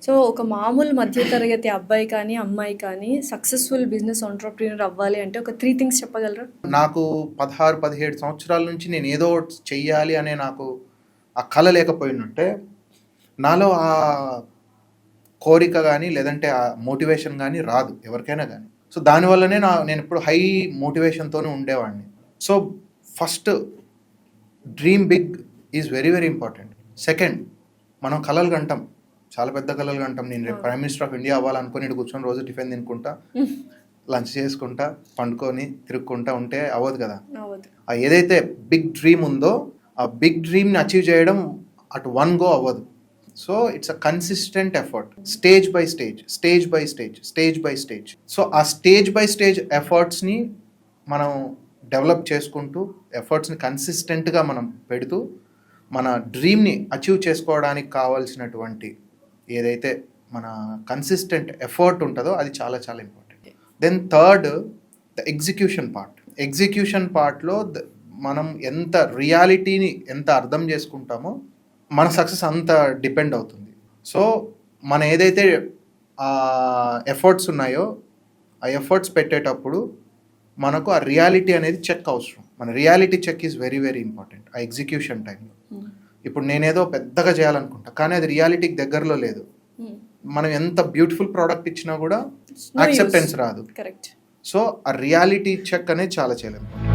So ఒక మామూలు మధ్యతరగతి అబ్బాయి కానీ అమ్మాయి కానీ సక్సెస్ఫుల్ బిజినెస్ ఎంటర్‌ప్రెన్యూర్ అవ్వాలి అంటే ఒక 3 థింగ్స్ చెప్పగలరా? నాకు 16, 17 సంవత్సరాల నుంచి నేను ఏదో ఒకటి చెయ్యాలి అనే నాకు ఆ కళ లేకపోయినుంటే నాలో ఆ కోరిక కానీ లేదంటే ఆ మోటివేషన్ కానీ రాదు ఎవరికైనా కానీ. సో దానివల్లనే నేను ఇప్పుడు హై మోటివేషన్తోనే ఉండేవాడిని. So first dream big is very very important. Second, మనం కలలు కంటాం, చాలా పెద్ద కలలు కంటాం. నేను రేపు ప్రైమ్ మినిస్టర్ ఆఫ్ ఇండియా అవ్వాలనుకుని ఇటు కూర్చొని రోజు టిఫిన్ తినుకుంటా, లంచ్ చేసుకుంటా, పండుకొని తిరుక్కుంటా ఉంటే అవ్వదు కదా. ఆ ఏదైతే బిగ్ డ్రీమ్ ఉందో ఆ బిగ్ డ్రీమ్ని అచీవ్ చేయడం అటు వన్ గో అవ్వదు. So it's a consistent effort, stage by stage, stage by stage, stage by stage. So ఆ స్టేజ్ బై స్టేజ్ ఎఫర్ట్స్ని మనం డెవలప్ చేసుకుంటూ ఎఫర్ట్స్ని కన్సిస్టెంట్గా మనం పెడుతూ మన డ్రీమ్ని అచీవ్ చేసుకోవడానికి కావాల్సినటువంటి ఏదైతే మన కన్సిస్టెంట్ ఎఫర్ట్ ఉంటుందో అది చాలా చాలా important. Then third, the execution part. Execution పార్ట్లో మనం ఎంత రియాలిటీని ఎంత అర్థం చేసుకుంటామో మన సక్సెస్ అంత డిపెండ్ అవుతుంది. సో మన ఏదైతే ఎఫర్ట్స్ ఉన్నాయో ఆ ఎఫర్ట్స్ పెట్టేటప్పుడు మనకు ఆ రియాలిటీ అనేది చెక్ అవసరం. మన reality check is very very important ఆ ఎగ్జిక్యూషన్ టైంలో. ఇప్పుడు నేనేదో పెద్దగా చేయాలనుకుంటా కానీ అది రియాలిటీకి దగ్గరలో లేదు. మనం ఎంత బ్యూటిఫుల్ ప్రోడక్ట్ ఇచ్చినా కూడా యాక్సెప్టెన్స్ రాదు. కరెక్ట్. సో ఆ రియాలిటీ చెక్ అనేది చాలా చాలా ఇంపార్టెంట్.